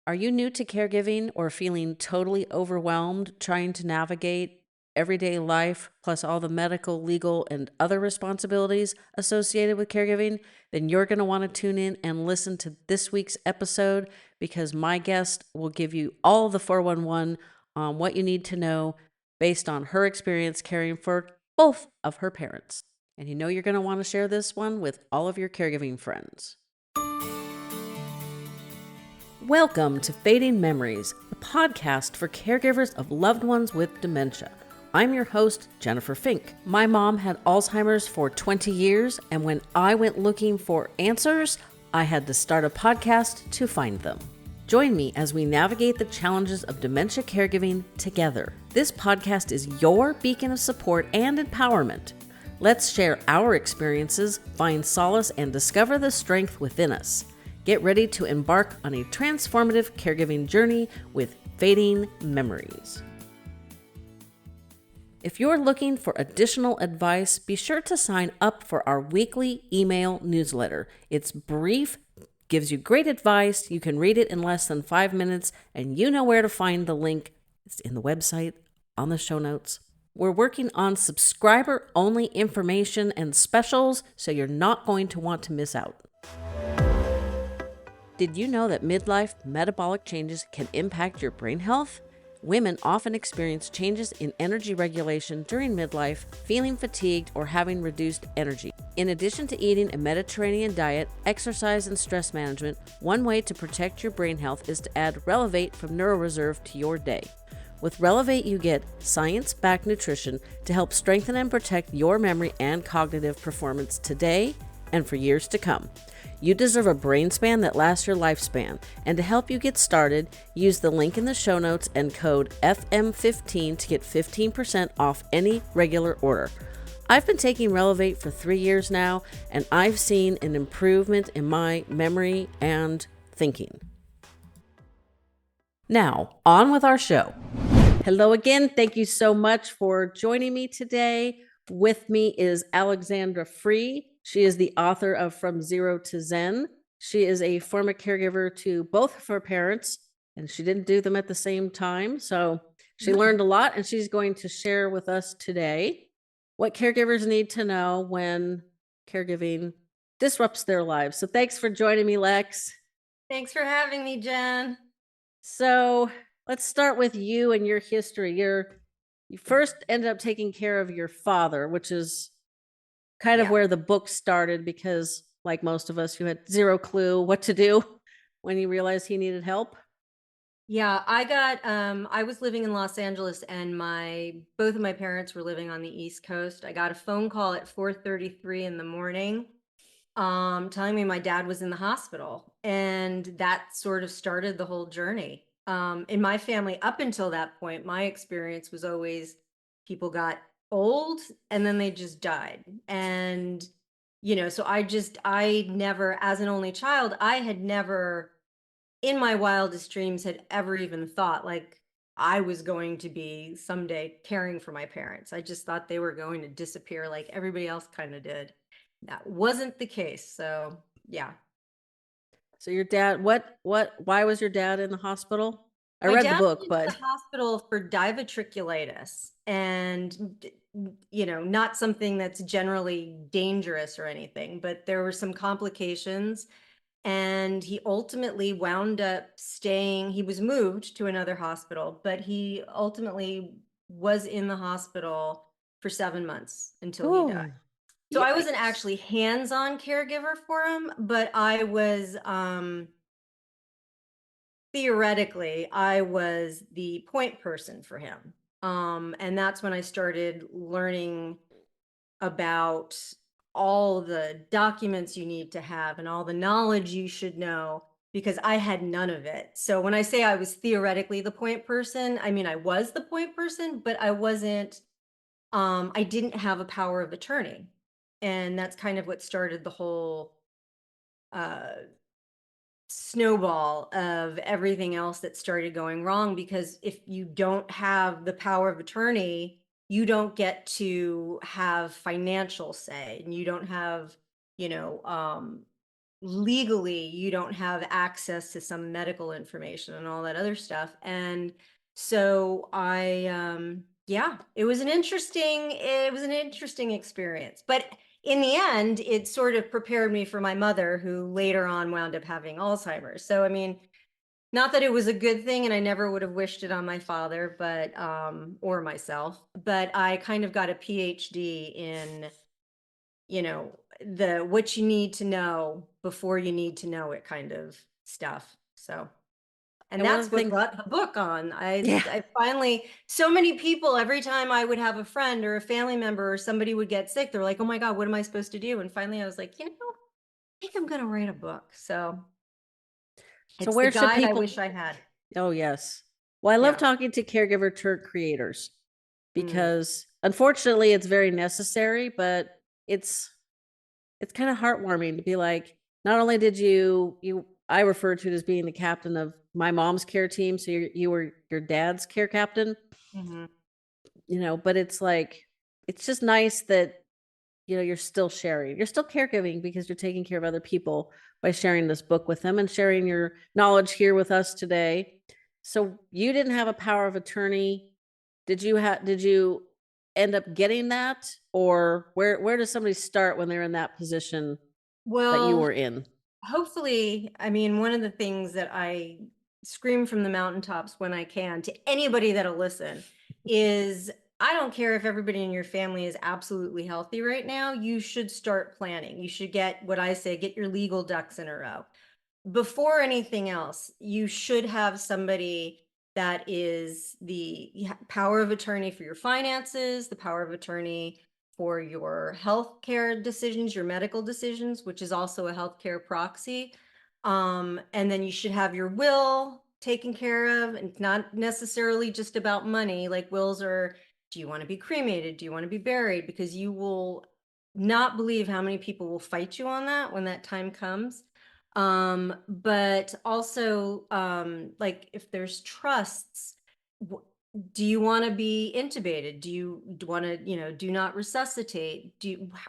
Are you new to caregiving or feeling totally overwhelmed trying to navigate everyday life plus all the medical, legal, and other responsibilities associated with caregiving? Then you're going to want to tune in and listen to this week's episode because my guest will give you all the 411 on what you need to know based on her experience caring for both of her parents. And you know you're going to want to share this one with all of your caregiving friends. Welcome to Fading Memories, the podcast for caregivers of loved ones with dementia. I'm your host, Jennifer Fink. My mom had Alzheimer's for 20 years, and when I went looking for answers, I had to start a podcast to find them. Join me as we navigate the challenges of dementia caregiving together. This podcast is your beacon of support and empowerment. Let's share our experiences, find solace, and discover the strength within us. Get ready to embark on a transformative caregiving journey with Fading Memories. If you're looking for additional advice, be sure to sign up for our weekly email newsletter. It's brief, gives you great advice. You can read it in less than 5 minutes, and you know where to find the link. It's in the website, on the show notes. We're working on subscriber-only information and specials, so you're not going to want to miss out. Did you know that midlife metabolic changes can impact your brain health? Women often experience changes in energy regulation during midlife, feeling fatigued or having reduced energy. In addition to eating a Mediterranean diet, exercise, and stress management, one way to protect your brain health is to add Relevate from NeuroReserve to your day. With Relevate, you get science-backed nutrition to help strengthen and protect your memory and cognitive performance today and for years to come. You deserve a brain span that lasts your lifespan. And to help you get started, use the link in the show notes and code FM15 to get 15% off any regular order. I've been taking Relevate for 3 years now, and I've seen an improvement in my memory and thinking. Now, on with our show. Hello again. Thank you so much for joining me today. With me is Alexandra Free. She is the author of From Zero to Zen. She is a former caregiver to both of her parents, and she didn't do them at the same time. So she learned a lot, and she's going to share with us today what caregivers need to know when caregiving disrupts their lives. So thanks for joining me, Lex. Thanks for having me, Jen. So let's start with you and your history. You first ended up taking care of your father, which is kind of where the book started because, like most of us, you had zero clue what to do when you realized he needed help. Yeah, I was living in Los Angeles and both of my parents were living on the East Coast. I got a phone call at 4:33 in the morning, telling me my dad was in the hospital. And that sort of started the whole journey. In my family, up until that point, my experience was always people got old and then they just died. And, so I never, as an only child, I had never in my wildest dreams had ever even thought like I was going to be someday caring for my parents. I just thought they were going to disappear like everybody else kind of did. That wasn't the case. So, yeah. So your dad, why was your dad in the hospital? I My read the dad book, went to but the hospital for diverticulitis and not something that's generally dangerous or anything, but there were some complications. And he ultimately wound up staying, he was moved to another hospital, but he ultimately was in the hospital for 7 months until he died. oh, So I wasn't yikes. actually hands-on caregiver for him, but I was theoretically I was the point person for him. And that's when I started learning about all the documents you need to have and all the knowledge you should know because I had none of it. So when I say I was theoretically the point person, I mean I was the point person, but I wasn't I didn't have a power of attorney. And that's kind of what started the whole uh snowball of everything else that started going wrong because if you don't have the power of attorney, you don't get to have financial say and you don't have, you know, legally you don't have access to some medical information and all that other stuff. And so yeah, it was an interesting experience. But in the end, it sort of prepared me for my mother, who later on wound up having Alzheimer's. So I mean, not that it was a good thing, and I never would have wished it on my father, but or myself, but I kind of got a PhD in, the what you need to know before you need to know it kind of stuff. So, and And one of that's the what things, brought the book on. I yeah. I finally, so many people, every time I would have a friend or a family member or somebody would get sick, they're like, "Oh my God, what am I supposed to do?" And finally I was like, I think I'm going to write a book. So, So it's the where should guide I people? wish I had. Oh, yes. Well, I love Yeah. talking to caregiver tour creators Mm. because unfortunately it's very necessary, but it's it's kind of heartwarming to be like, not only did you I refer to it as being the captain of my mom's care team, so you were your dad's care captain, Mhm. but it's like it's just nice that you're still sharing. You're still caregiving because you're taking care of other people by sharing this book with them and sharing your knowledge here with us today. So you didn't have a power of attorney. Did you end up getting that, or where does somebody start when they're in that position that you Well, were in? hopefully, I mean, one of the things that I scream from the mountaintops when I can to anybody that'll listen is, I don't care if everybody in your family is absolutely healthy right now. You should start planning. You should get what I say, get your legal ducks in a row. Before anything else, you should have somebody that is the power of attorney for your finances, the power of attorney for your healthcare decisions, your medical decisions, which is also a healthcare proxy. And then you should have your will taken care of. And it's not necessarily just about money. Like, wills are, do you want to be cremated? Do you want to be buried? Because you will not believe how many people will fight you on that when that time comes. But also, like, if there's trusts, wh- do you want to be intubated? Do you want to, do not resuscitate?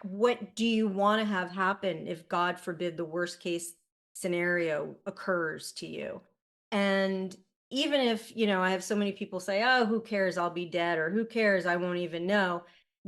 What do you want to have happen if, God forbid, the worst case scenario occurs to you? And even if, I have so many people say, "Oh, who cares? I'll be dead," or "Who cares? I won't even know."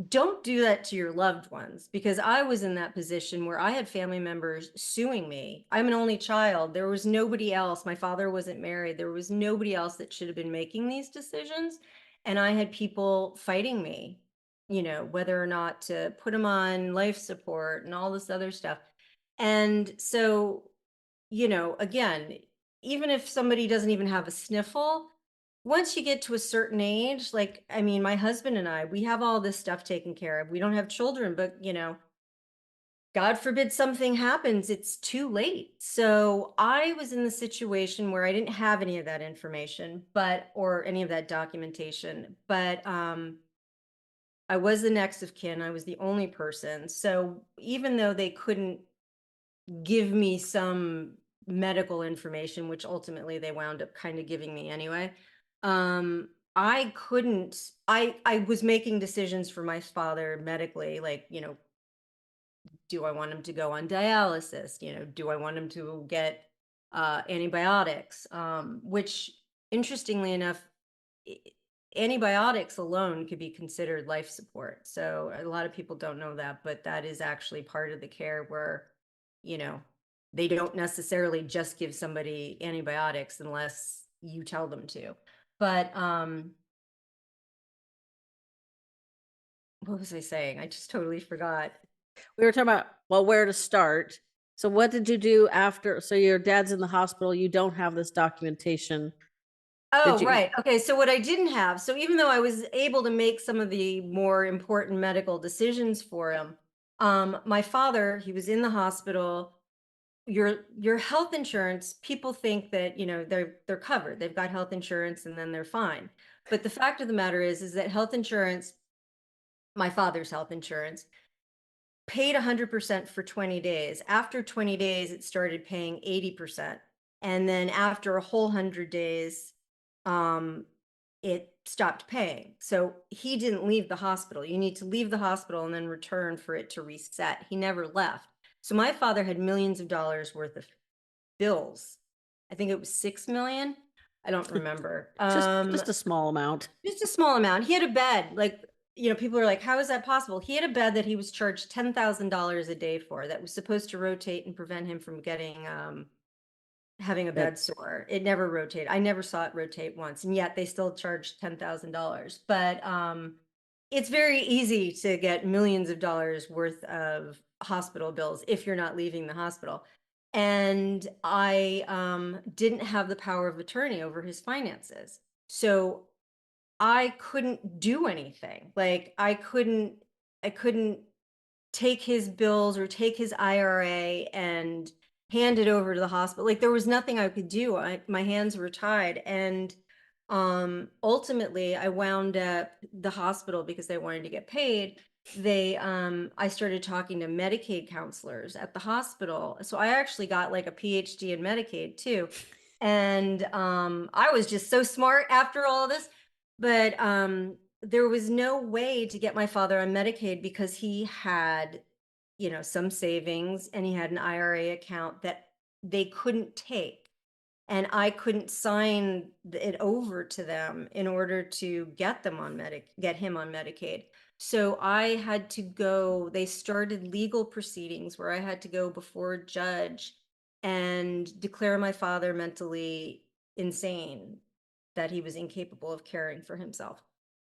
Don't do that to your loved ones, because I was in that position where I had family members suing me. I'm an only child. There was nobody else. My father wasn't married. There was nobody else that should have been making these decisions. And I had people fighting me, whether or not to put them on life support and all this other stuff. And so, again, even if somebody doesn't even have a sniffle, once you get to a certain age, like, I mean, my husband and I, we have all this stuff taken care of. We don't have children, but, God forbid something happens, it's too late. So I was in the situation where I didn't have any of that information, or any of that documentation, but I was the next of kin. I was the only person. So even though they couldn't give me some medical information, which ultimately they wound up kind of giving me anyway. I couldn't, I was making decisions for my father medically, like, do I want him to go on dialysis? Do I want him to get antibiotics? Which, interestingly enough, i- antibiotics alone could be considered life support. So a lot of people don't know that, but that is actually part of the care where, you know, they don't necessarily just give somebody antibiotics unless you tell them to. But what was I saying? I just totally forgot. We were talking about, well, where to start. So what did you do after? So your dad's in the hospital. You don't have this documentation. Did Oh, you? right. Okay. So what I didn't have, so even though I was able to make some of the more important medical decisions for him, my father, he was in the hospital. Your health insurance, people think that, they're covered. They've got health insurance and then they're fine. But the fact of the matter is that health insurance, my father's health insurance, paid 100% for 20 days. After 20 days, it started paying 80%. And then after a whole 100 days, um, it stopped paying. So he didn't leave the hospital. You need to leave the hospital and then return for it to reset. He never left. So my father had millions of dollars worth of bills. I think it was 6 million. I don't remember. Just a small amount. Just a small amount. He had a bed, like, people are like, how is that possible? He had a bed that he was charged $10,000 a day for that was supposed to rotate and prevent him from getting having a That bed sore. It never rotated. I never saw it rotate once, and yet they still charged $10,000. But it's very easy to get millions of dollars worth of hospital bills if you're not leaving the hospital. And I didn't have the power of attorney over his finances. So I couldn't do anything. Like I couldn't take his bills or take his IRA and hand it over to the hospital. Like there was nothing I could do. My hands were tied. And ultimately I wound up the hospital because they wanted to get paid. I started talking to Medicaid counselors at the hospital. So I actually got like a PhD in Medicaid too. And I was just so smart after all of this. But there was no way to get my father on Medicaid because he had, some savings and he had an IRA account that they couldn't take. And I couldn't sign it over to them in order to get him on Medicaid. So I had to go, they started legal proceedings where I had to go before a judge and declare my father mentally insane, that he was incapable of caring for himself.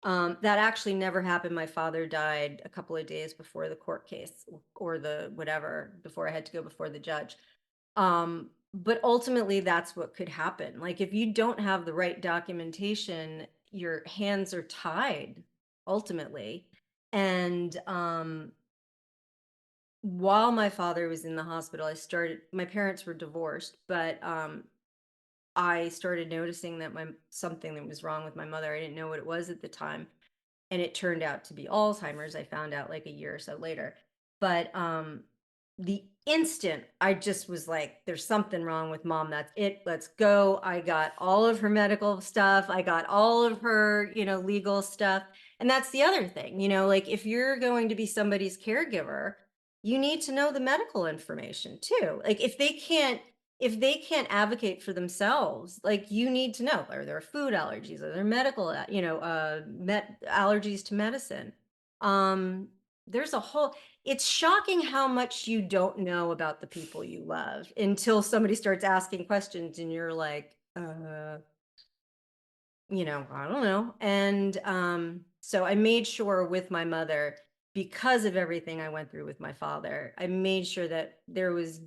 That actually never happened. My father died a couple of days before the court case or the whatever, before I had to go before the judge. But ultimately, that's what could happen. Like, if you don't have the right documentation, your hands are tied ultimately. And while my father was in the hospital, my parents were divorced, but I started noticing that something that was wrong with my mother. I didn't know what it was at the time, and it turned out to be Alzheimer's. I found out like a year or so later. But the instant I just was like, there's something wrong with mom. That's it. Let's go. I got all of her medical stuff. I got all of her, legal stuff. And that's the other thing, like if you're going to be somebody's caregiver, you need to know the medical information too. Like if they can't advocate for themselves, like you need to know, are there food allergies, are there medical, allergies to medicine? Um, there's a whole, it's shocking how much you don't know about the people you love until somebody starts asking questions and you're like, I don't know. And so I made sure with my mother, because of everything I went through with my father, I made sure that there was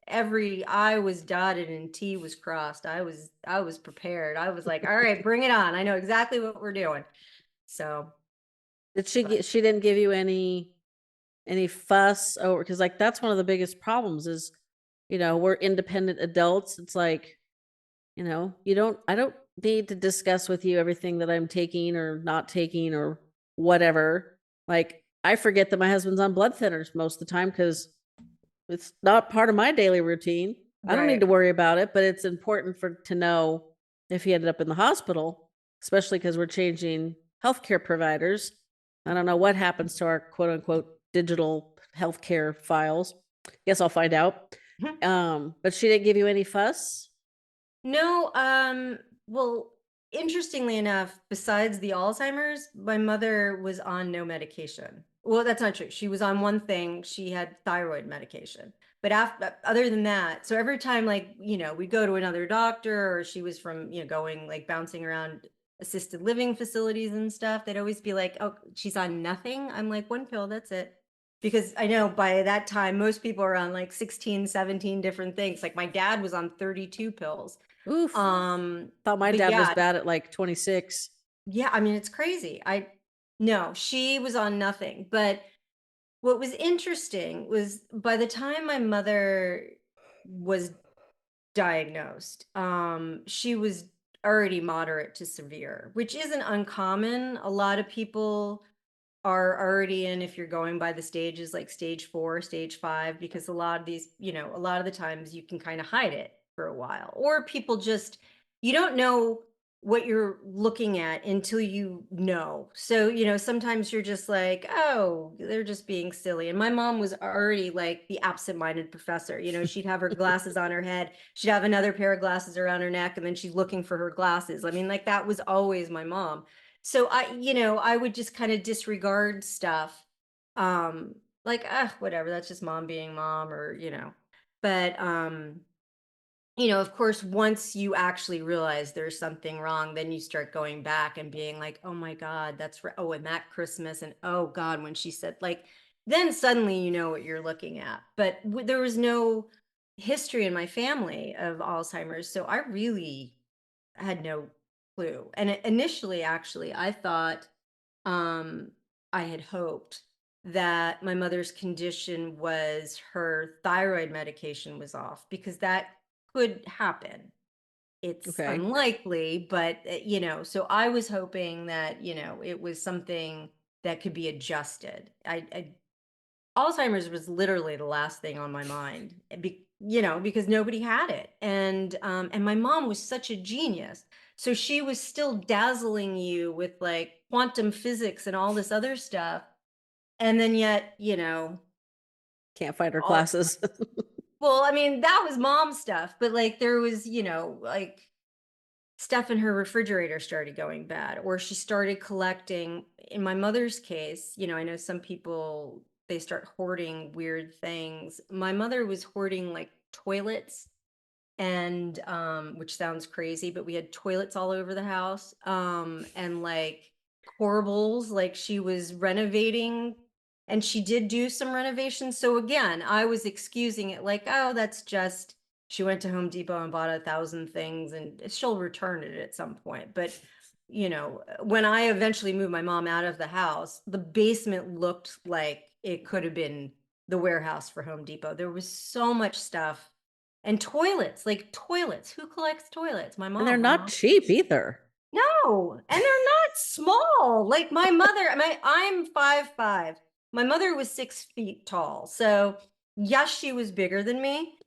every I was dotted and T was crossed. I was prepared. I was like, all right, bring it on. I know exactly what we're doing. So, did she but she didn't give you any fuss over, because like that's one of the biggest problems is, we're independent adults. It's like, I don't need to discuss with you everything that I'm taking or not taking or whatever. Like I forget that my husband's on blood thinners most of the time because it's not part of my daily routine. I don't need to right. worry about it, but it's important to know if he ended up in the hospital, especially because we're changing healthcare providers. I don't know what happens to our quote unquote digital healthcare files. Guess I'll find out. But she didn't give you any fuss. No, well, interestingly enough, besides the Alzheimer's, my mother was on no medication. Well, that's not true. She was on one thing. She had thyroid medication. But other than that, so every time like, we'd go to another doctor or she was from, going like bouncing around assisted living facilities and stuff, they'd always be like, "Oh, she's on nothing." I'm like, "One pill, that's it." Because I know by that time most people are on like 16, 17 different things. Like my dad was on 32 pills. Oof. Thought my But dad was yeah, bad at like 26. yeah, I mean, it's crazy. No, she was on nothing. But what was interesting was by the time my mother was diagnosed, she was already moderate to severe, which isn't uncommon. A lot of people are already in, if you're going by the stages, like stage 4, stage 5, because a lot of these, a lot of the times you can kind of hide it for a while, or people just, you don't know what you're looking at until you know. So, sometimes you're just like, oh, they're just being silly. And my mom was already like the absent-minded professor. She'd have her glasses on her head, she'd have another pair of glasses around her neck, and then she's looking for her glasses. I mean, like that was always my mom. So I would just kind of disregard stuff. Like, whatever, that's just mom being mom, but of course, once you actually realize there's something wrong, then you start going back and being like, oh my God, that's right. Oh, and that Christmas, and oh God, when she said, like, then suddenly you know what you're looking at. But there was no history in my family of Alzheimer's. So I really had no clue. And initially, actually, I thought, um, I had hoped that my mother's condition was her thyroid medication was off, because that could happen. It's Okay. unlikely, but so I was hoping that, it was something that could be adjusted. Alzheimer's was literally the last thing on my mind, because nobody had it. And my mom was such a genius. So she was still dazzling you with like quantum physics and all this other stuff. And then yet, Can't find her all, glasses. well, I mean, that was mom stuff, but like there was, like stuff in her refrigerator started going bad, or she started collecting. In my mother's case, I know some people, they start hoarding weird things. My mother was hoarding like toilets, and which sounds crazy, but we had toilets all over the house, and like corbels, like she was renovating, and she did do some renovations. So again, I was excusing it like, oh, that's just, she went to Home Depot and bought 1,000 things and she'll return it at some point. But when I eventually moved my mom out of the house, the basement looked like it could have been the warehouse for Home Depot. There was so much stuff. And toilets, like toilets. Who collects toilets? My And they're mom. My not mom. cheap either. No, and they're not small. Like my mother, I'm 5'5". My mother was 6 feet tall. So yes, she was bigger than me.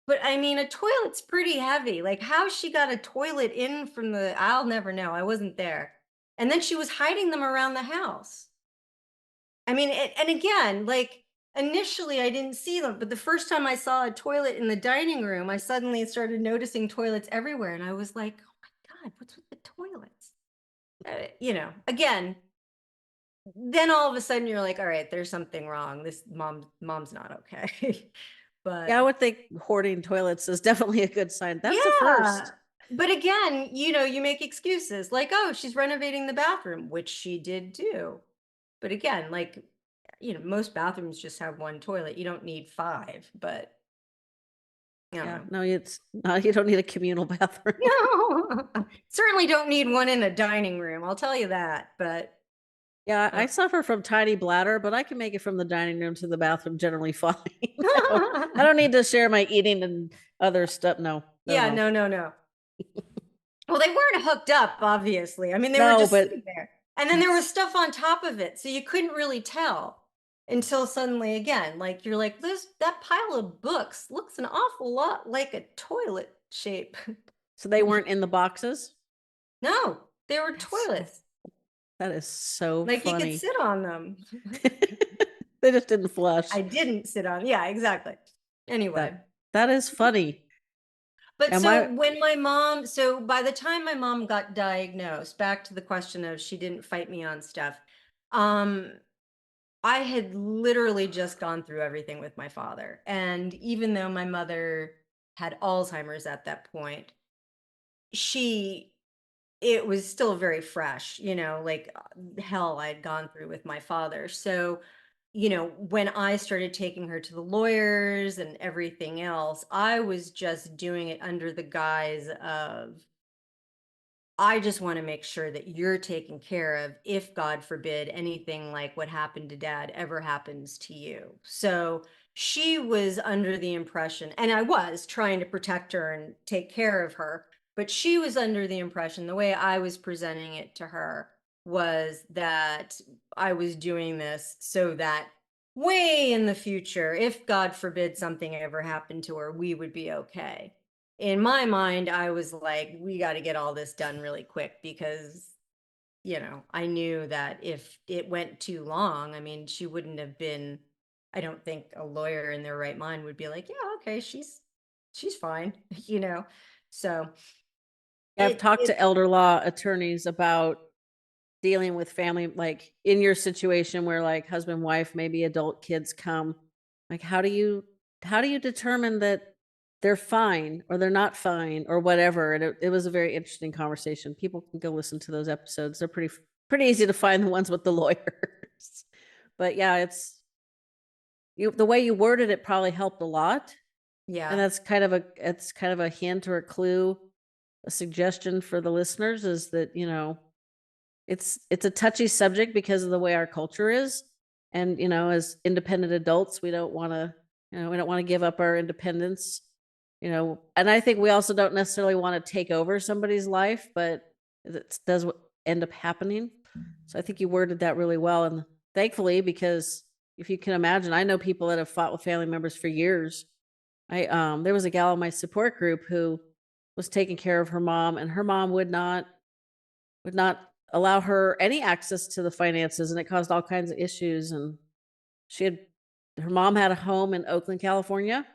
But I mean, a toilet's pretty heavy. Like how she got a toilet in from I'll never know. I wasn't there. And then she was hiding them around the house. I mean, and again, like initially I didn't see them, but the first time I saw a toilet in the dining room, I suddenly started noticing toilets everywhere. And I was like, oh my God, what's with the toilets? Again, then all of a sudden you're like, all right, there's something wrong. This mom's not okay. Yeah, I But would think hoarding toilets is definitely a good sign. That's a yeah. first. But again, you make excuses like, oh, she's renovating the bathroom, which she did do. But again, like, most bathrooms just have one toilet. You don't need five, but I don't Yeah, know. no, it's no, you don't need a communal bathroom. No, certainly don't need one in a dining room. I'll tell you that. But Yeah, uh, I suffer from tiny bladder, but I can make it from the dining room to the bathroom generally fine. I don't need to share my eating and other stuff. No, no, yeah, no. no, no, no. Well, they weren't hooked up, obviously. I mean, they were No, just but sitting there. And then there was stuff on top of it. So you couldn't really tell until suddenly again, like you're like, that pile of books looks an awful lot like a toilet shape. so they weren't in the boxes? No, they were That's so toilets. that is so Like you could funny. sit on them. They just didn't flush. I didn't sit on. Yeah, exactly. Anyway. That is funny. But Am so I when so by the time my mom got diagnosed, back to the question of she didn't fight me on stuff. Um, I had literally just gone through everything with my father. And even though my mother had Alzheimer's at that point, she it was still very fresh, like hell I'd gone through with my father. So, when I started taking her to the lawyers and everything else, I was just doing it under the guise of, I just want to make sure that you're taken care of if, God forbid, anything like what happened to dad ever happens to you. So she was under the impression, and I was trying to protect her and take care of her, but she was under the impression, the way I was presenting it to her was that I was doing this so that way in the future, if God forbid something ever happened to her, we would be okay. in my mind, I was like, we got to get all this done really quick because, I knew that if it went too long, I mean, she wouldn't have been, I don't think a lawyer in their right mind would be like, yeah, okay, she's fine, you know. So I've talked to it's elder law attorneys about dealing with family, like in your situation where like husband, wife, maybe adult kids come. Like, how do you determine that they're fine or they're not fine or whatever? And it was a very interesting conversation. People can go listen to those episodes. They're pretty easy to find, the ones with the lawyers. But yeah, the way you worded it probably helped a lot. And yeah. it's kind of a hint or a clue, a suggestion for the listeners is that, it's a touchy subject because of the way our culture is. And, as independent adults, we don't want to give up our independence, and I think we also don't necessarily want to take over somebody's life, but it does end up happening. So I think you worded that really well. And thankfully, because if you can imagine, I know people that have fought with family members for years. There was a gal in my support group who was taking care of her mom, and her mom would not allow her any access to the finances, and it caused all kinds of issues. And she had her mom had a home in Oakland, California,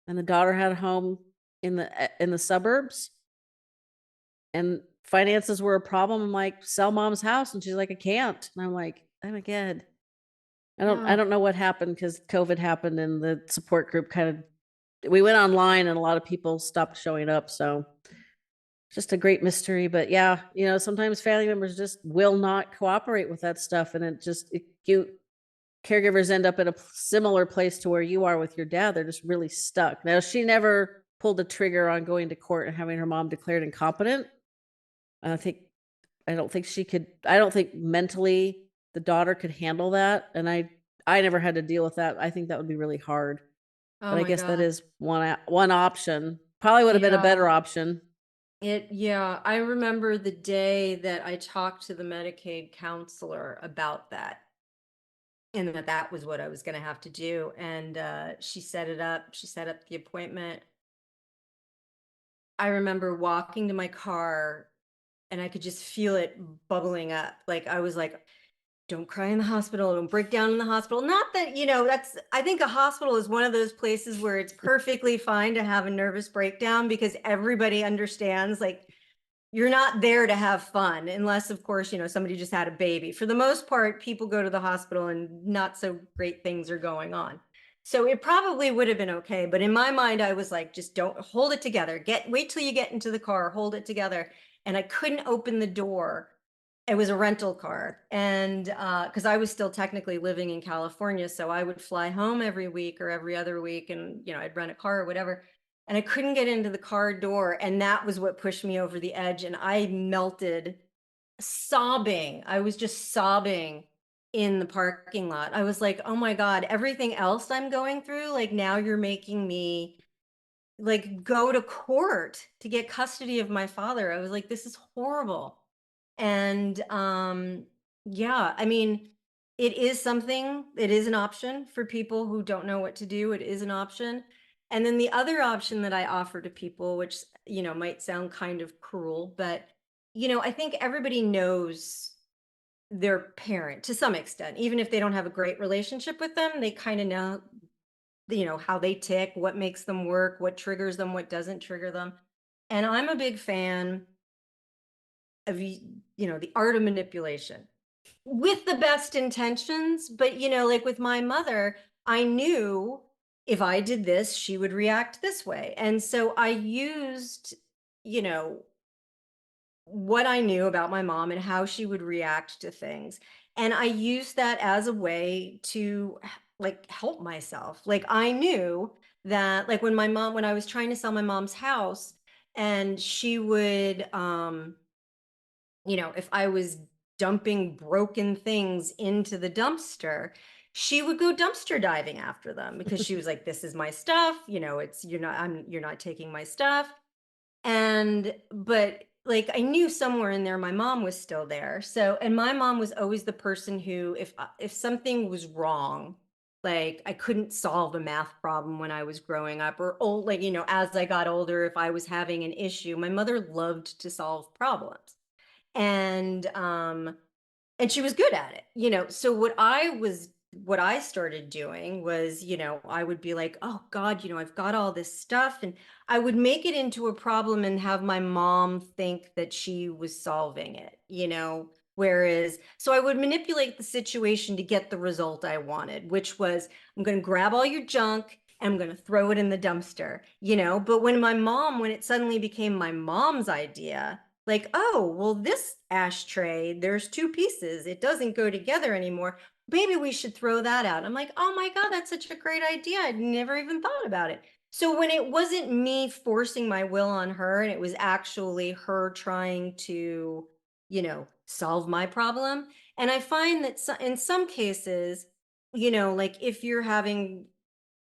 and the daughter had a home in the suburbs, and finances were a problem. I'm like, sell mom's house, and she's like, I can't. And I'm like, oh my god. I Yeah. don't know what happened because COVID happened, and the support group kind of, we went online, and a lot of people stopped showing up. So just a great mystery. But yeah, sometimes family members just will not cooperate with that stuff, and you caregivers end up in a similar place to where you are with your dad. They're just really stuck. Now, she never pulled the trigger on going to court and having her mom declared incompetent. I think I don't think she could. I don't think mentally the daughter could handle that, and I never had to deal with that. I think that would be really hard. Oh But I my guess that God. is one option. Probably would have been a Yeah. better option. Yeah, I remember the day that I talked to the Medicaid counselor about that, and that was what I was going to have to do. And she set it up. She set up the appointment. I remember walking to my car and I could just feel it bubbling up. Like I was like, don't cry in the hospital, don't break down in the hospital. Not that, I think a hospital is one of those places where it's perfectly fine to have a nervous breakdown because everybody understands, like, you're not there to have fun unless, of course, somebody just had a baby. For the most part, people go to the hospital and not so great things are going on. So it probably would have been okay. But in my mind, I was like, just don't hold it together. Wait till you get into the car, hold it together. And I couldn't open the door. It was a rental car. And because I was still technically living in California. So I would fly home every week or every other week and, I'd rent a car or whatever, and I couldn't get into the car door. And that was what pushed me over the edge. And I melted sobbing. I was just sobbing in the parking lot. I was like, oh my God, everything else I'm going through, like now you're making me like go to court to get custody of my father. I was like, this is horrible. And yeah, I mean, it is an option for people who don't know what to do. It is an option. And then the other option that I offer to people, which, might sound kind of cruel, but, I think everybody knows their parent to some extent. Even if they don't have a great relationship with them, they kind of know, how they tick, what makes them work, what triggers them, what doesn't trigger them. And I'm a big fan of, the art of manipulation with the best intentions. But, like with my mother, I knew if I did this, she would react this way. And so I used, you know, what I knew about my mom and how she would react to things. And I used that as a way to like help myself. Like I knew that like when I was trying to sell my mom's house and she would if I was dumping broken things into the dumpster, she would go dumpster diving after them because she was like, this is my stuff, it's you're not taking my stuff. And but like I knew somewhere in there my mom was still there. So and my mom was always the person who if something was wrong, Like, I couldn't solve a math problem when I was growing up, or old, like, as I got older, if I was having an issue, my mother loved to solve problems. And and she was good at it, so what I started doing was, I would be like, oh god, I've got all this stuff, and I would make it into a problem and have my mom think that she was solving it, whereas, so I would manipulate the situation to get the result I wanted, which was, I'm going to grab all your junk and I'm going to throw it in the dumpster, but when it suddenly became my mom's idea, like, oh, well, this ashtray, there's two pieces. It doesn't go together anymore. Maybe we should throw that out. I'm like, oh my God, that's such a great idea. I'd never even thought about it. So when it wasn't me forcing my will on her, and it was actually her trying to, solve my problem. And I find that in some cases, like if you're having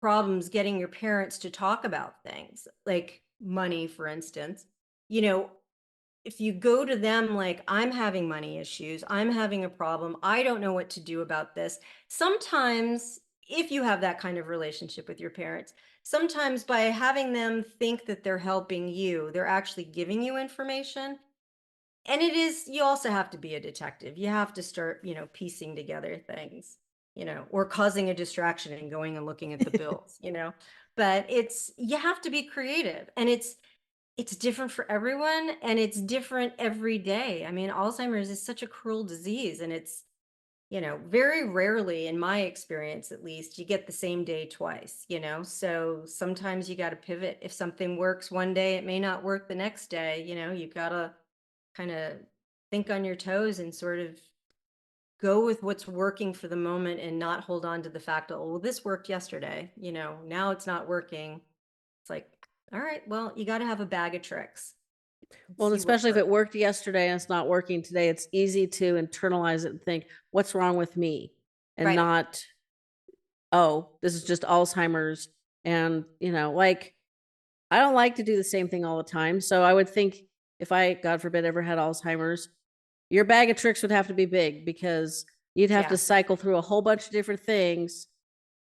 problems getting your parents to talk about things, like money, for instance, you know, if you go to them like, I'm having money issues, I'm having a problem, I don't know what to do about this. Sometimes, if you have that kind of relationship with your parents, sometimes by having them think that they're helping you, they're actually giving you information. And you also have to be a detective. You have to start, piecing together things, or causing a distraction and going and looking at the bills, But you have to be creative, and it's different for everyone, and it's different every day. I mean, Alzheimer's is such a cruel disease, and it's, very rarely, in my experience at least, you get the same day twice, So sometimes you got to pivot. If something works one day, it may not work the next day, you got to kind of think on your toes and sort of go with what's working for the moment, and not hold on to the fact that, oh, well, this worked yesterday, now it's not working. It's like, all right, well, you got to have a bag of tricks. Well, and See what especially if works. it worked yesterday and it's not working today, it's easy to internalize it and think, what's wrong with me? And Right. not, oh, this is just Alzheimer's. And, like, I don't like to do the same thing all the time. So I would think if I, God forbid, ever had Alzheimer's, your bag of tricks would have to be big because you'd have to Yeah. cycle through a whole bunch of different things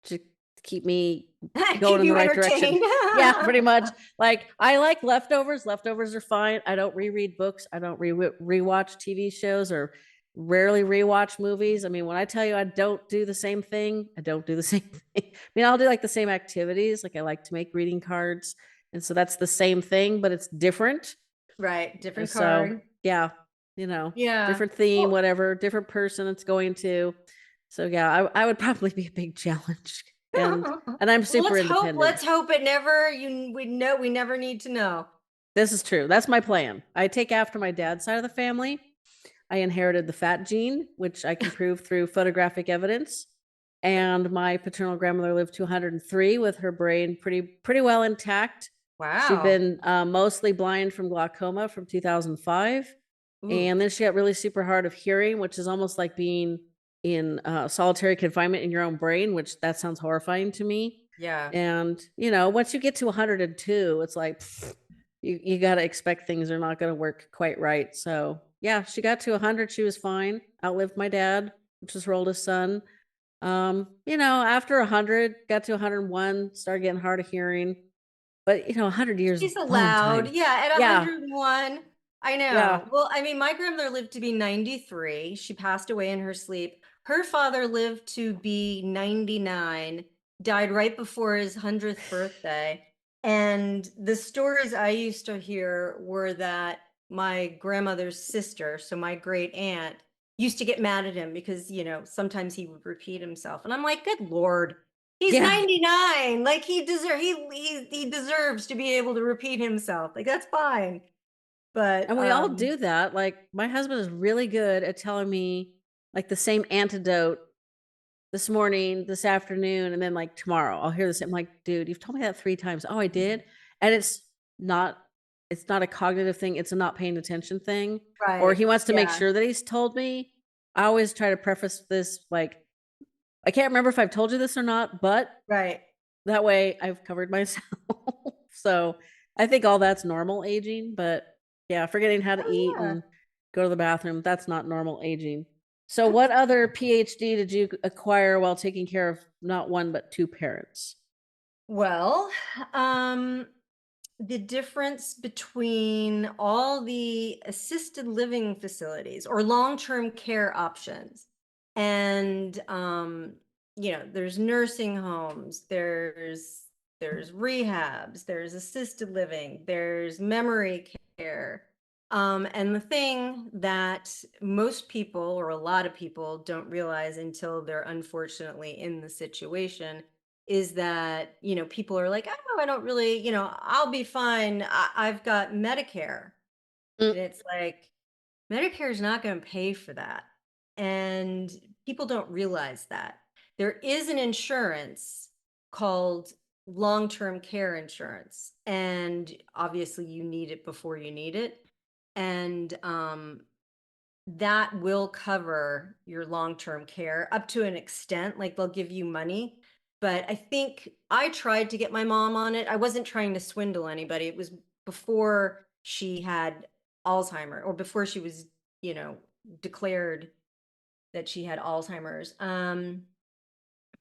to keep me going Keep in the you right direction. entertained. Yeah, pretty much. Like, I like leftovers. Leftovers are fine. I don't reread books. I don't rewatch TV shows, or rarely rewatch movies. I mean, when I tell you I don't do the same thing, I don't do the same thing. I mean, I'll do like the same activities. Like, I like to make greeting cards. And so that's the same thing, but it's different. Right. And Different so, card. yeah, Yeah. different theme, Well, whatever, different person it's going to. So yeah, I would probably be a big challenge. And I'm well, super independent. let's hope it never, we never need to know. This is true. That's my plan. I take after my dad's side of the family. I inherited the fat gene, which I can prove through photographic evidence. And my paternal grandmother lived to 103 with her brain pretty well intact. She'd Wow. been mostly blind from glaucoma from 2005, Ooh. and then she got really super hard of hearing, which is almost like being in solitary confinement in your own brain, which that sounds horrifying to me. Yeah. And once you get to 102, it's like you got to expect things are not going to work quite right. So yeah, she got to 100. She was fine. Outlived my dad, which was her oldest son. After 100, got to 101, started getting hard of hearing. But 100 years is She's a long allowed. time. Yeah, at Yeah, 101. I yeah, know. Well, I mean, my grandmother lived to be 93. She passed away in her sleep. Her father lived to be 99, died right before his 100th birthday. And the stories I used to hear were that my grandmother's sister, so my great aunt, used to get mad at him because, sometimes he would repeat himself. And I'm like, good Lord. He's yeah. 99. Like, he deserves to be able to repeat himself. Like, that's fine. But And we all do that. Like, my husband is really good at telling me like the same antidote this morning, this afternoon, and then like tomorrow. I'll hear this. I'm like, dude, you've told me that 3 times. Oh, I did. And not it's not a cognitive thing, it's a not paying attention thing. Or right. he wants to make Yeah. sure that he's told me. I always try to preface this like, I can't remember if I've told you this or not, but Right. that way I've covered myself. So I think all that's normal aging, but yeah, forgetting how to Oh eat yeah. and go to the bathroom, that's not normal aging. So, what other PhD did you acquire while taking care of not one but two parents? Well, um, the difference between all the assisted living facilities or long-term care options and there's nursing homes, there's rehabs, there's assisted living, there's memory care. And the thing that most people or a lot of people don't realize until they're unfortunately in the situation is that, people are like, oh, I don't really, I'll be fine. I've got Medicare. Mm, And it's like, Medicare is not going to pay for that. And people don't realize that. There is an insurance called long term care insurance. And obviously, you need it before you need it. And that will cover your long-term care up to an extent, like they'll give you money. But I think I tried to get my mom on it. I wasn't trying to swindle anybody. It was before she had Alzheimer or before she was, you know, declared that she had Alzheimer's.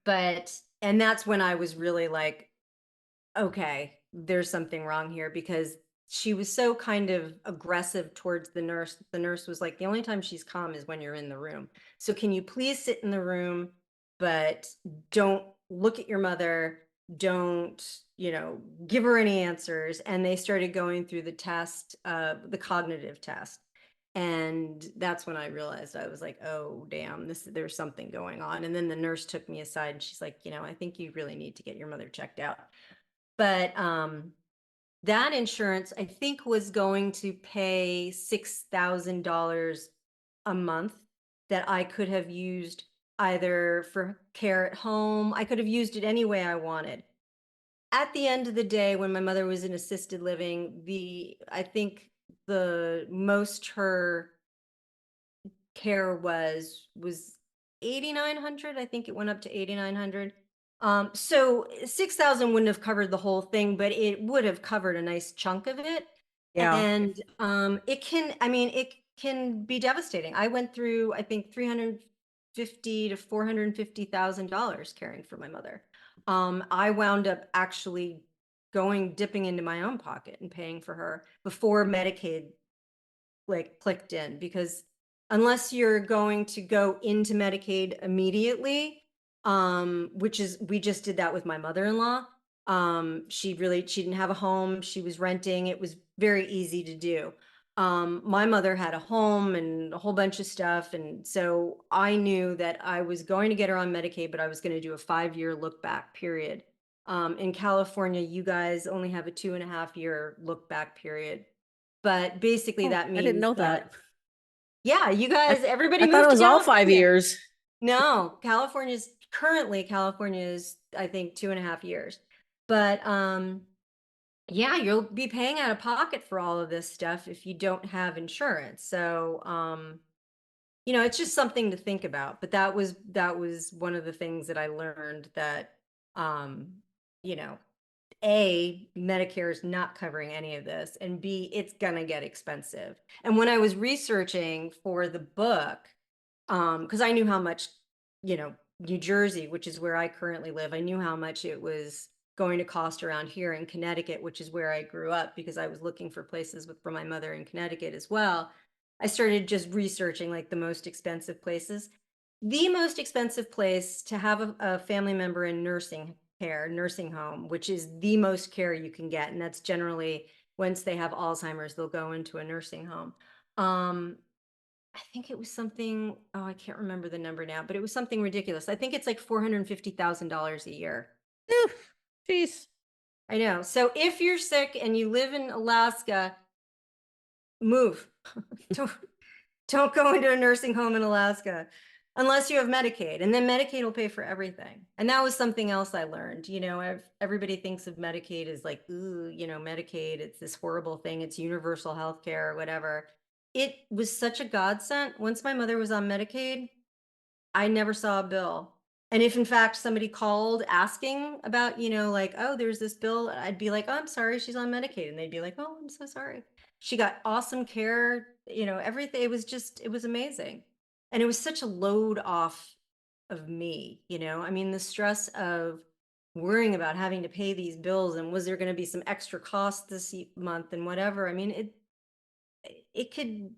But and that's when I was really like, okay, there's something wrong here because she was so kind of aggressive towards the nurse. The nurse was like, the only time she's calm is when you're in the room. So can you please sit in the room, but don't look at your mother, don't, give her any answers. And they started going through the test, the cognitive test. And that's when I realized I was like, oh, damn, there's something going on. And then the nurse took me aside and she's like, I think you really need to get your mother checked out. But that insurance, I think, was going to pay $6,000 a month that I could have used either for care at home. I could have used it any way I wanted. At the end of the day, when my mother was in assisted living, I think the most her care was 8,900. I think it went up to 8,900. So 6,000 wouldn't have covered the whole thing, but it would have covered a nice chunk of it. yeah. And it can be devastating. I went through, I think, 350 to $450,000 caring for my mother. I wound up actually dipping into my own pocket and paying for her before Medicaid like clicked in, because unless you're going to go into Medicaid immediately, which is we just did that with my mother-in-law. She didn't have a home, she was renting. It was very easy to do. My mother had a home and a whole bunch of stuff, and so I knew that I was going to get her on Medicaid, but I was going to do a 5-year look back period. In California, you guys only have a 2.5-year look back period, but basically Oh, that I didn't means know that, that. yeah, you I, guys, I everybody thought it moved to was all five California. years. No, California is, I think, 2.5 years. But yeah, you'll be paying out of pocket for all of this stuff if you don't have insurance. So it's just something to think about. But that was one of the things that I learned, that um, you know, A, Medicare is not covering any of this, and B, it's gonna get expensive. And when I was researching for the book, because I knew how much, New Jersey, which is where I currently live, I knew how much it was going to cost around here in Connecticut, which is where I grew up, because I was looking for places for my mother in Connecticut as well. I started just researching like the most expensive places. The most expensive place to have a family member in nursing home, which is the most care you can get. And that's generally once they have Alzheimer's, they'll go into a nursing home. Um, I think it was something, oh, I can't remember the number now, but it was something ridiculous. I think it's like $450,000 a year. Phew, jeez. I know. So if you're sick and you live in Alaska, move. don't, don't go into a nursing home in Alaska unless you have Medicaid, and then Medicaid will pay for everything. And that was something else I learned. Everybody thinks of Medicaid as like, ooh, Medicaid, it's this horrible thing. It's universal health care or whatever. It was such a godsend. Once my mother was on Medicaid, I never saw a bill. And if in fact somebody called asking about, like, oh, there's this bill, I'd be like, oh, I'm sorry, she's on Medicaid. And they'd be like, oh, I'm so sorry. She got awesome care, everything. It was amazing. And it was such a load off of me, you know? I mean, the stress of worrying about having to pay these bills and was there going to be some extra cost this month and whatever. I mean, it could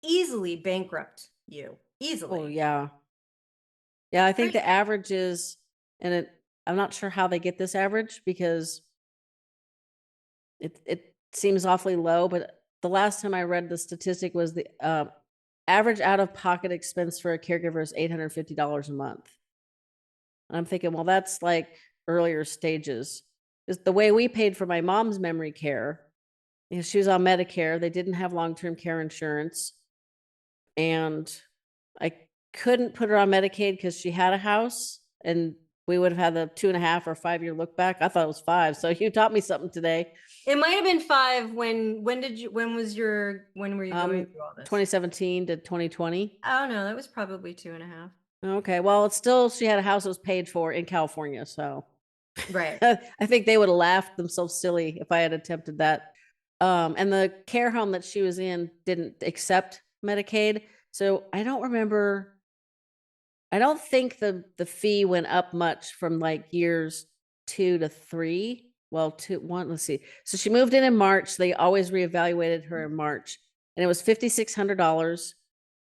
easily bankrupt you. Oh, Easily. yeah. Yeah, I think the Crazy. average is, and I'm not sure how they get this average because it seems awfully low, but the last time I read the statistic was the average out of pocket expense for a caregiver is $850 a month. And I'm thinking, well, that's like earlier stages. Is the way we paid for my mom's memory care, because she was on Medicare. They didn't have long-term care insurance. And I couldn't put her on Medicaid because she had a house and we would have had the 2.5 or 5 year look back. I thought it was 5. So you taught me something today. It might have been 5 when were you going Um, through all this? 2017 to 2020. Oh no, that was probably 2.5. Okay. Well, it's still, she had a house that was paid for in California. So Right. I think they would have laughed themselves silly if I had attempted that. And the care home that she was in didn't accept Medicaid. So I don't remember. I don't think the fee went up much from like years 2 to 3. Well, 1. Let's see. So she moved in March. They always reevaluated her in March, and it was $5,600.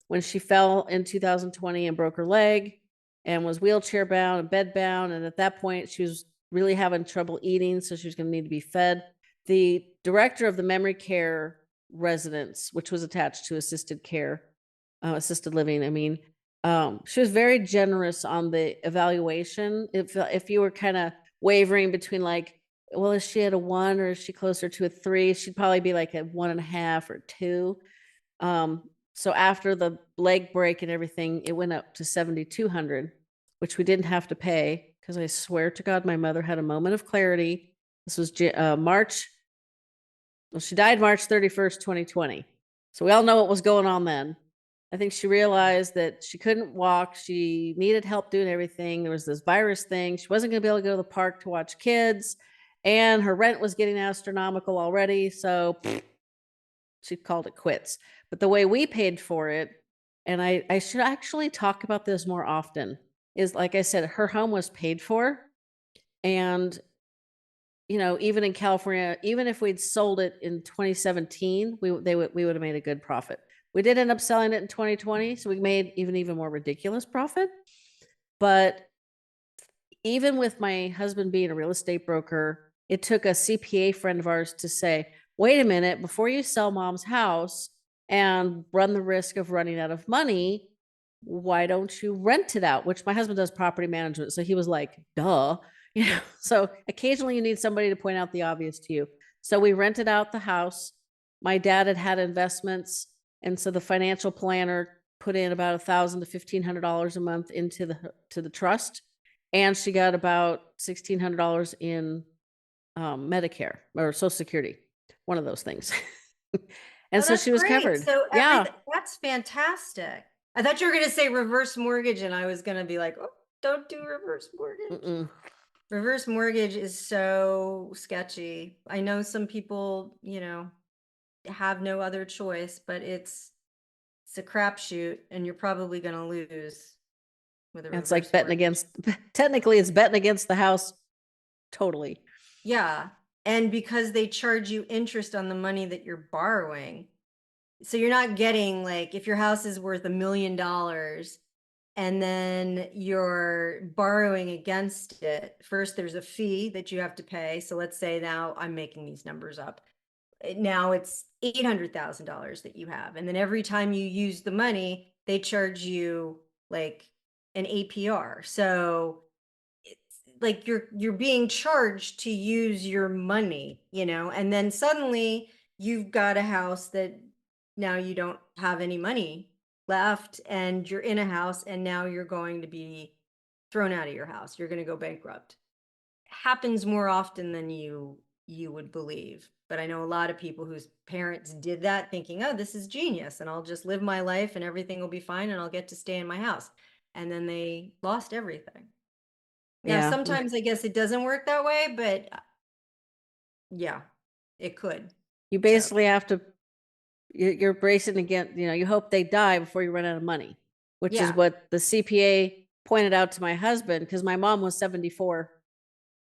When she fell in 2020 and broke her leg, and was wheelchair bound and bed bound, and at that point she was really having trouble eating, so she was going to need to be fed. The director of the memory care residence, which was attached to assisted care, assisted living, I mean, she was very generous on the evaluation. If you were kind of wavering between like, well, is she at a 1 or is she closer to a 3? She'd probably be like a 1.5 or 2. So after the leg break and everything, it went up to 7,200, which we didn't have to pay because I swear to God, my mother had a moment of clarity. This was March. Well, she died March 31st, 2020. So we all know what was going on then. I think she realized that she couldn't walk. She needed help doing everything. There was this virus thing. She wasn't going to be able to go to the park to watch kids. And her rent was getting astronomical already. So she called it quits. But the way we paid for it, and I should actually talk about this more often, is like I said, her home was paid for. And, even in California, even if we'd sold it in 2017, we would have made a good profit. We did end up selling it in 2020, so we made even more ridiculous profit. But even with my husband being a real estate broker, it took a CPA friend of ours to say, wait a minute, before you sell mom's house and run the risk of running out of money, why don't you rent it out? Which my husband does property management. So he was like, duh. So occasionally you need somebody to point out the obvious to you. So we rented out the house. My dad had investments. And so the financial planner put in about $1,000 to $1,500 a month into the trust, and she got about $1,600 in Medicare or Social Security, one of those things. And Oh, so that's she was great. covered. So Yeah. everything that's fantastic. I thought you were going to say reverse mortgage, and I was going to be like, oh, don't do reverse mortgage. Mm-mm. Reverse mortgage is so sketchy. I know some people, have no other choice, but it's a crapshoot, and you're probably going to lose with a It's like reverse betting mortgage. against, technically, it's betting against the house. Totally. Yeah, and because they charge you interest on the money that you're borrowing, so you're not getting like if your house is worth $1 million and then you're borrowing against it. First, there's a fee that you have to pay. So let's say now I'm making these numbers up. Now it's $800,000 that you have. And then every time you use the money, they charge you like an APR. So it's like you're being charged to use your money, and then suddenly you've got a house that now you don't have any money left and you're in a house and now you're going to be thrown out of your house. You're going to go bankrupt. Happens more often than you would believe. But I know a lot of people whose parents did that thinking, "Oh, this is genius and I'll just live my life and everything will be fine and I'll get to stay in my house." And then they lost everything. Now, Yeah. sometimes I guess it doesn't work that way, but yeah, it could. You So, basically have to, you're bracing against, you hope they die before you run out of money. which is Yeah. what the CPA pointed out to my husband, because my mom was 74.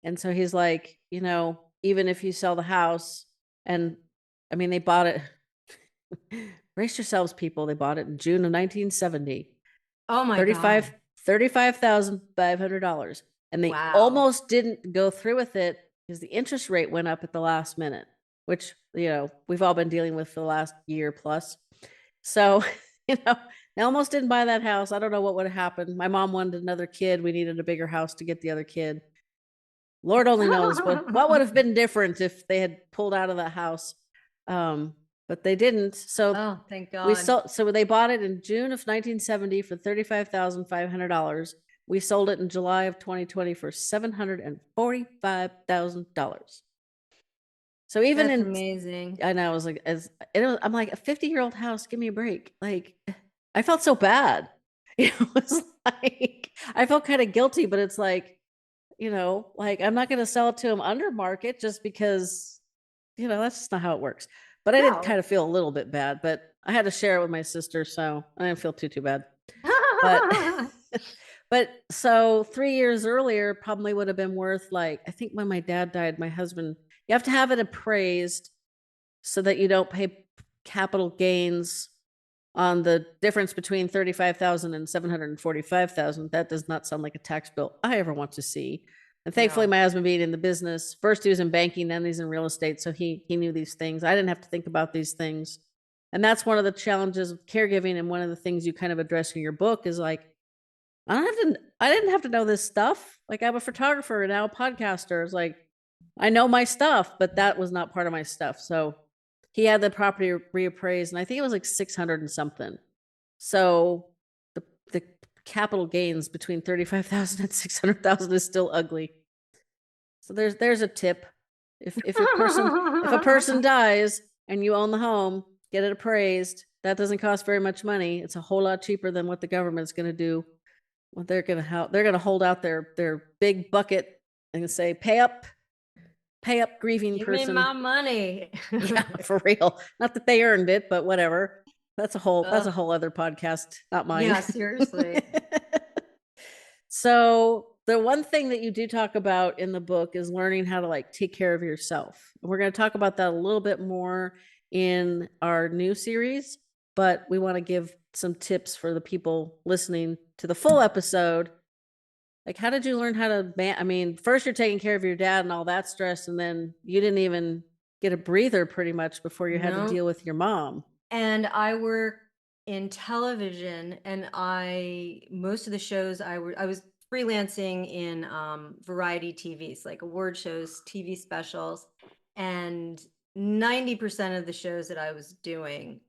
And so he's like, even if you sell the house, and I mean, they bought it, brace yourselves, people. They bought it in June of 1970, Oh my God. 35 $35,500. And they Wow. almost didn't go through with it because the interest rate went up at the last minute, which, we've all been dealing with for the last year plus. So, they almost didn't buy that house. I don't know what would have happened. My mom wanted another kid. We needed a bigger house to get the other kid. Lord only knows what would have been different if they had pulled out of the house. But they didn't. So Oh, thank we God. sold. So they bought it in June of 1970 for $35,500. We sold it in July of 2020 for $745,000. So even That's in, amazing. I know, I was like, I'm like, a 50-year-old house. Give me a break. Like, I felt so bad. It was like I felt kind of guilty, but it's like, like I'm not going to sell it to him under market just because, that's just not how it works. But I did No. kind of feel a little bit bad, but I had to share it with my sister, so I didn't feel too bad. But but so 3 years earlier probably would have been worth, like, I think when my dad died, my husband, you have to have it appraised so that you don't pay capital gains on the difference between 35,000 and 745,000. That does not sound like a tax bill I ever want to see. And thankfully, No. my husband being in the business, first he was in banking, then he's in real estate, so he knew these things. I didn't have to think about these things, and that's one of the challenges of caregiving. And one of the things you kind of address in your book is like, I didn't have to know this stuff. Like, I'm a photographer and now a podcaster. It's like, I know my stuff, but that was not part of my stuff. So he had the property reappraised, and I think it was like 600 and something. So the capital gains between 35,000 and 600,000 is still ugly. So there's a tip. If a person dies and you own the home, get it appraised. That doesn't cost very much money. It's a whole lot cheaper than what the government's going to do. What they're going to hold out their big bucket and say, pay up, grieving Give me person. my money. Yeah, for real. Not that they earned it, but whatever. That's a Ugh. whole other podcast, not mine. Yeah, seriously. So the one thing that you do talk about in the book is learning how to, like, take care of yourself. And we're going to talk about that a little bit more in our new series, but we want to give some tips for the people listening to the full episode. Like, how did you learn how to I mean, first you're taking care of your dad and all that stress, and then you didn't even get a breather pretty much before you had to No. deal with your mom. And I work in television, and most of the shows I was freelancing in variety TVs, like award shows, TV specials, and 90% of the shows that I was doing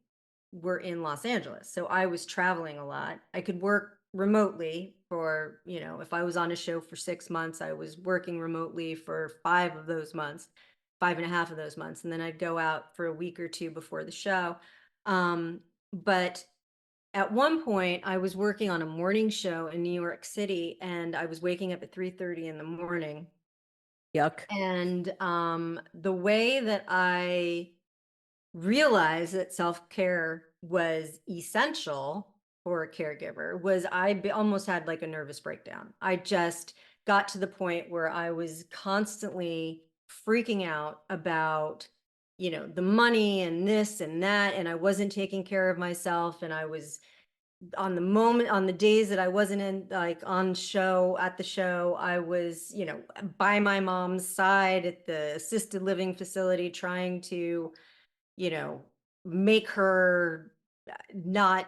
were in Los Angeles. So I was traveling a lot. I could work remotely for, if I was on a show for 6 months, I was working remotely for 5 of those months, 5.5 of those months. And then I'd go out for a week or two before the show. But at one point I was working on a morning show in New York City, and I was waking up at 3:30 in the morning. Yuck. And the way that I realized that self-care was essential for a caregiver was almost had like a nervous breakdown. I just got to the point where I was constantly freaking out about, the money and this and that, and I wasn't taking care of myself, and I was on the days that I wasn't in, like, on show at the show, I was, by my mom's side at the assisted living facility trying to, you know, make her not,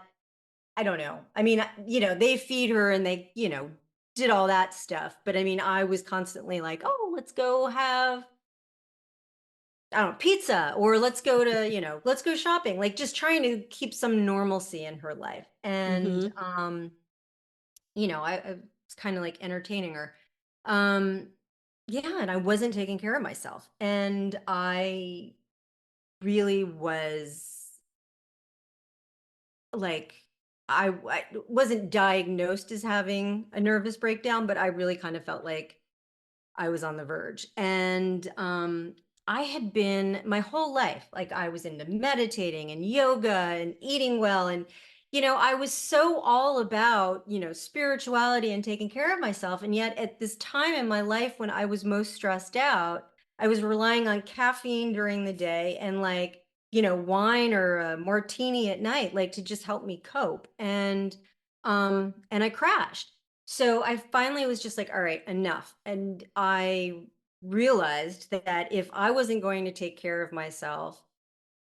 I don't know. I mean, they feed her and they, did all that stuff. But I mean, I was constantly like, oh, let's go have, I don't know, pizza, or let's go shopping, like just trying to keep some normalcy in her life. And, Mm-hmm. I was kind of like entertaining her. Um, yeah. And I wasn't taking care of myself. And I really was like, I wasn't diagnosed as having a nervous breakdown, but I really kind of felt like I was on the verge. And I had been my whole life, like, I was into meditating and yoga and eating well, and I was so all about, spirituality and taking care of myself. And yet at this time in my life when I was most stressed out, I was relying on caffeine during the day and like, wine or a martini at night, like to just help me cope. And I crashed. So I finally was just like, all right, enough. And I realized that if I wasn't going to take care of myself,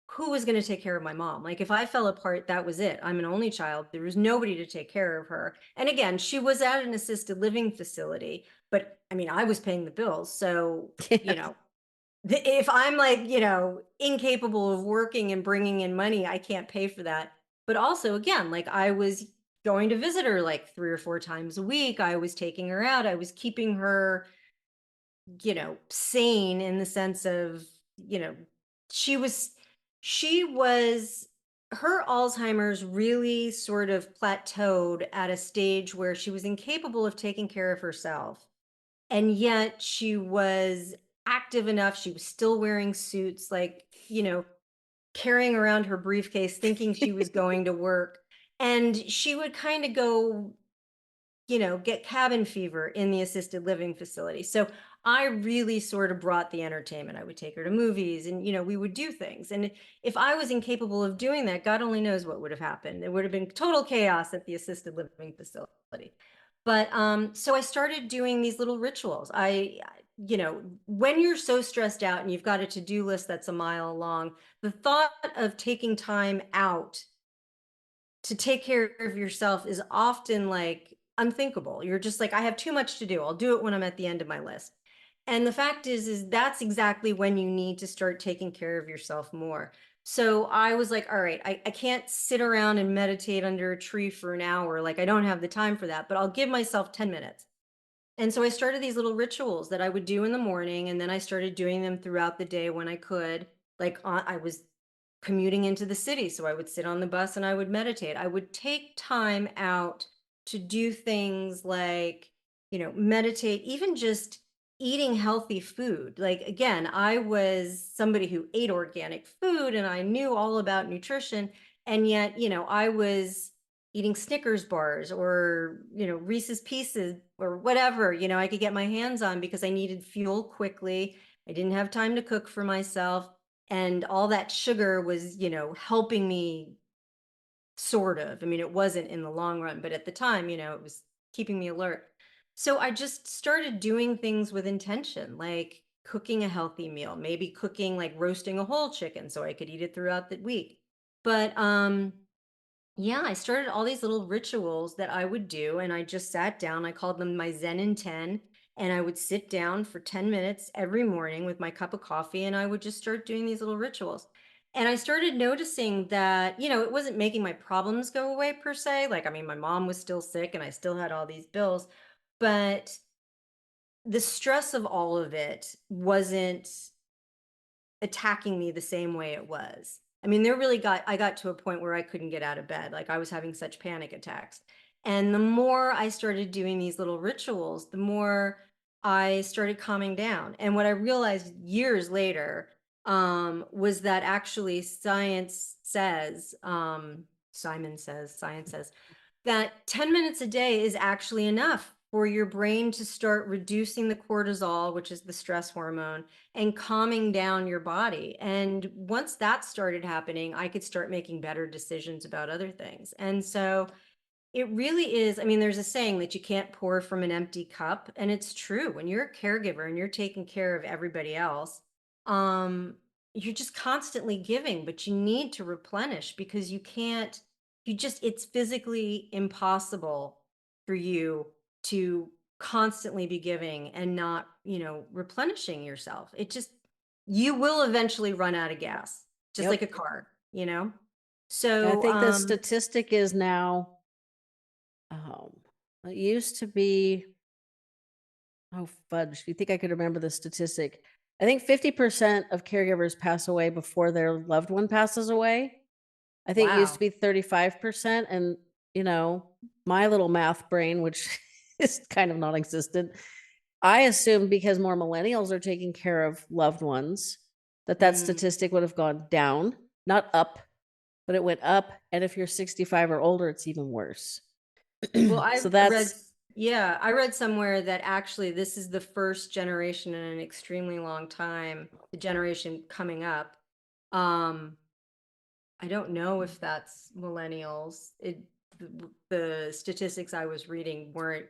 who was going to take care of my mom? Like if I fell apart, that was it. I'm an only child. There was nobody to take care of her. And again, she was at an assisted living facility, but I mean, I was paying the bills. So, you know, if I'm like, incapable of working and bringing in money, I can't pay for that. But also, again, like I was going to visit her like 3 or 4 times a week. I was taking her out. I was keeping her, sane in the sense of, you know, she was, she was, her Alzheimer's really sort of plateaued at a stage where she was incapable of taking care of herself. And yet she was active enough. She was still wearing suits, like, carrying around her briefcase, thinking she was going to work. And she would kind of go, get cabin fever in the assisted living facility. So I really sort of brought the entertainment. I would take her to movies and, we would do things. And if I was incapable of doing that, God only knows what would have happened. It would have been total chaos at the assisted living facility. But so I started doing these little rituals. When you're so stressed out and you've got a to-do list that's a mile long, the thought of taking time out to take care of yourself is often like unthinkable. You're just like, I have too much to do. I'll do it when I'm at the end of my list. And the fact is that's exactly when you need to start taking care of yourself more. So I was like, all right, I can't sit around and meditate under a tree for an hour. Like, I don't have the time for that, but I'll give myself 10 minutes. And so I started these little rituals that I would do in the morning, and then I started doing them throughout the day when I could. Like I was commuting into the city, so I would sit on the bus and I would meditate. I would take time out to do things like, meditate, even just eating healthy food. Like again, I was somebody who ate organic food and I knew all about nutrition, and yet, I was eating Snickers bars or, Reese's Pieces or whatever, I could get my hands on because I needed fuel quickly. I didn't have time to cook for myself. And all that sugar was, helping me sort of. I mean, it wasn't in the long run, but at the time, it was keeping me alert. So I just started doing things with intention, like cooking a healthy meal, maybe cooking like roasting a whole chicken so I could eat it throughout the week. But yeah, I started all these little rituals that I would do, and I just sat down. I called them my Zen in 10, and I would sit down for 10 minutes every morning with my cup of coffee, and I would just start doing these little rituals. And I started noticing that, it wasn't making my problems go away per se. Like, I mean, my mom was still sick and I still had all these bills, but the stress of all of it wasn't attacking me the same way it was. I mean, I got to a point where I couldn't get out of bed. Like I was having such panic attacks. And the more I started doing these little rituals, the more I started calming down. And what I realized years later was that actually science says that 10 minutes a day is actually enough for your brain to start reducing the cortisol, which is the stress hormone, and calming down your body. And once that started happening, I could start making better decisions about other things. And so it really is. I mean, there's a saying that you can't pour from an empty cup, and it's true. When you're a caregiver and you're taking care of everybody else, um, you're just constantly giving, but you need to replenish because it's physically impossible for you to constantly be giving and not, replenishing yourself. You will eventually run out of gas, just like Yep. a car. I So, think the statistic is now, um, it used to be, oh fudge, you think I could remember the statistic? I think 50% of caregivers pass away before their loved one passes away. I think it used to wow. be 35%. And, my little math brain, which is kind of non-existent, I assumed because more millennials are taking care of loved ones, that Mm. statistic would have gone down, not up. but it went up. And if you're 65 or older, it's even worse. Well, So I read somewhere that actually this is the first generation in an extremely long time, the generation coming up. I don't know if that's millennials. The statistics I was reading weren't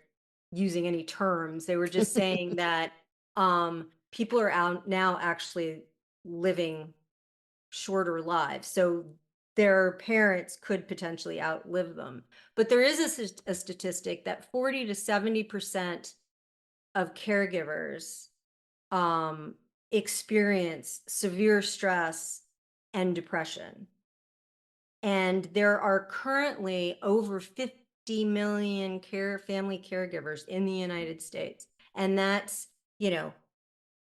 using any terms. They were just saying that people are out now actually living shorter lives. So their parents could potentially outlive them. But there is a statistic that 40 to 70% of caregivers experience severe stress and depression. And there are currently over 50 million family caregivers in the United States. And that's,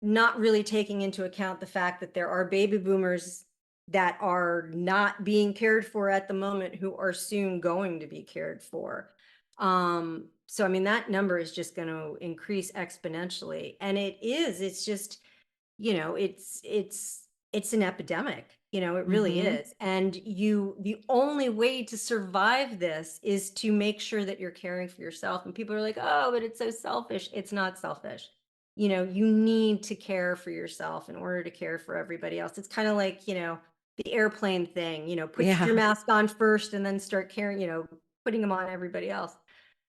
not really taking into account the fact that there are baby boomers that are not being cared for at the moment who are soon going to be cared for. So I mean, that number is just going to increase exponentially. And it's just, it's an epidemic, it really is. And the only way to survive this is to make sure that you're caring for yourself. And people are like, oh, but it's so selfish. It's not selfish. You need to care for yourself in order to care for everybody else. It's kind of like, the airplane thing, put your mask on first and then start caring, putting them on everybody else.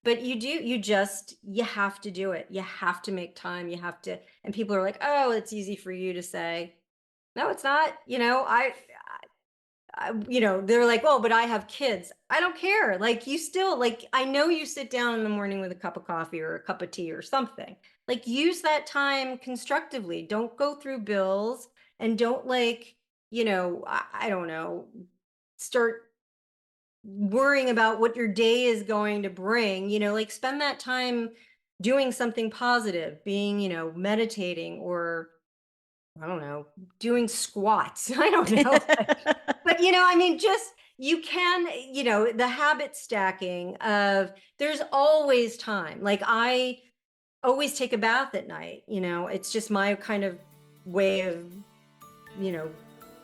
But you have to do it. You have to make time. You have to, and people are like, oh, it's easy for you to say. No, it's not. They're like, oh, but I have kids. I don't care. Like, you still, like, I know you sit down in the morning with a cup of coffee or a cup of tea or something. Like, use that time constructively. Don't go through bills, and don't, like, I don't know, start worrying about what your day is going to bring. Like, spend that time doing something positive, being, meditating, or I don't know, doing squats. I don't know. But, I mean, just, you can, the habit stacking of, there's always time. Like, I always take a bath at night, it's just my kind of way of,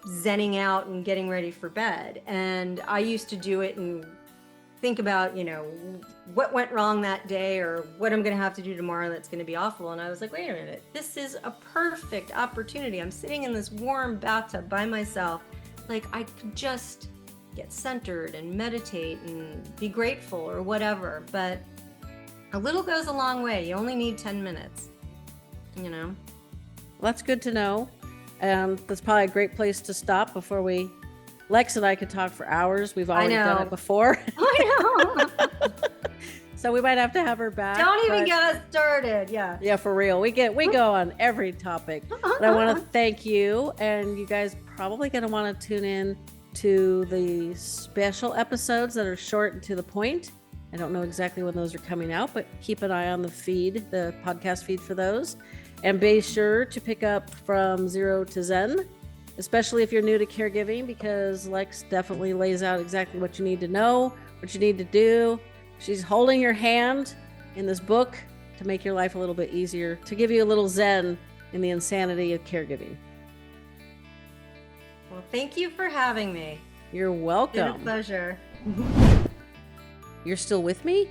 zenning out and getting ready for bed. And I used to do it and think about, what went wrong that day or what I'm going to have to do tomorrow that's going to be awful. And I was like, wait a minute, this is a perfect opportunity. I'm sitting in this warm bathtub by myself. Like, I could just get centered and meditate and be grateful or whatever. But a little goes a long way. You only need 10 minutes, Well, that's good to know. And that's probably a great place to stop before Lex and I could talk for hours. We've already done it before. I know. So we might have to have her back. Don't even get us started. Yeah. Yeah, for real. We go on every topic. But I want to thank you. And you guys probably going to want to tune in to the special episodes that are short and to the point. I don't know exactly when those are coming out, but keep an eye on the podcast feed for those. And be sure to pick up From Zero to Zen, especially if you're new to caregiving, because Lex definitely lays out exactly what you need to know, what you need to do. She's holding your hand in this book to make your life a little bit easier, to give you a little zen in the insanity of caregiving. Well, thank you for having me. You're welcome. It's been a pleasure. You're still with me?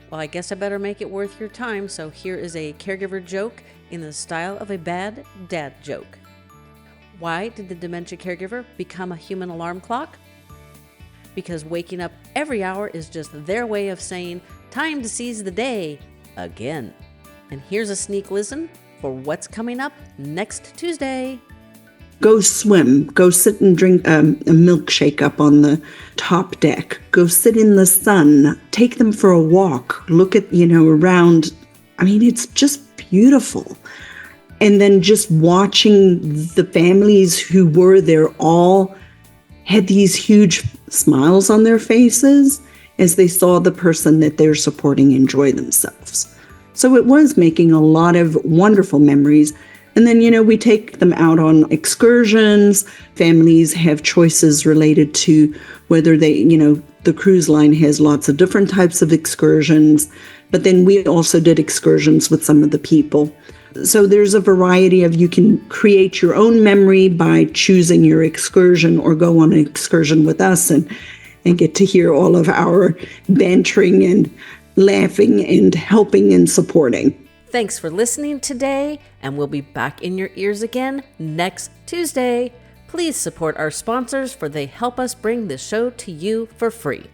Well, I guess I better make it worth your time, so here is a caregiver joke in the style of a bad dad joke. Why did the dementia caregiver become a human alarm clock? Because waking up every hour is just their way of saying, time to seize the day again. And here's a sneak listen for what's coming up next Tuesday. Go swim. Go sit and drink a milkshake up on the top deck. Go sit in the sun. Take them for a walk. Look at, around. I mean, it's just beautiful. And then just watching the families who were there all had these huge smiles on their faces as they saw the person that they're supporting enjoy themselves. So it was making a lot of wonderful memories. And then, we take them out on excursions. Families have choices related to whether they, the cruise line has lots of different types of excursions. But then we also did excursions with some of the people So there's a variety of, you can create your own memory by choosing your excursion or go on an excursion with us and get to hear all of our bantering and laughing and helping and supporting. Thanks for listening today, and we'll be back in your ears again next Tuesday. Please support our sponsors, for they help us bring this show to you for free.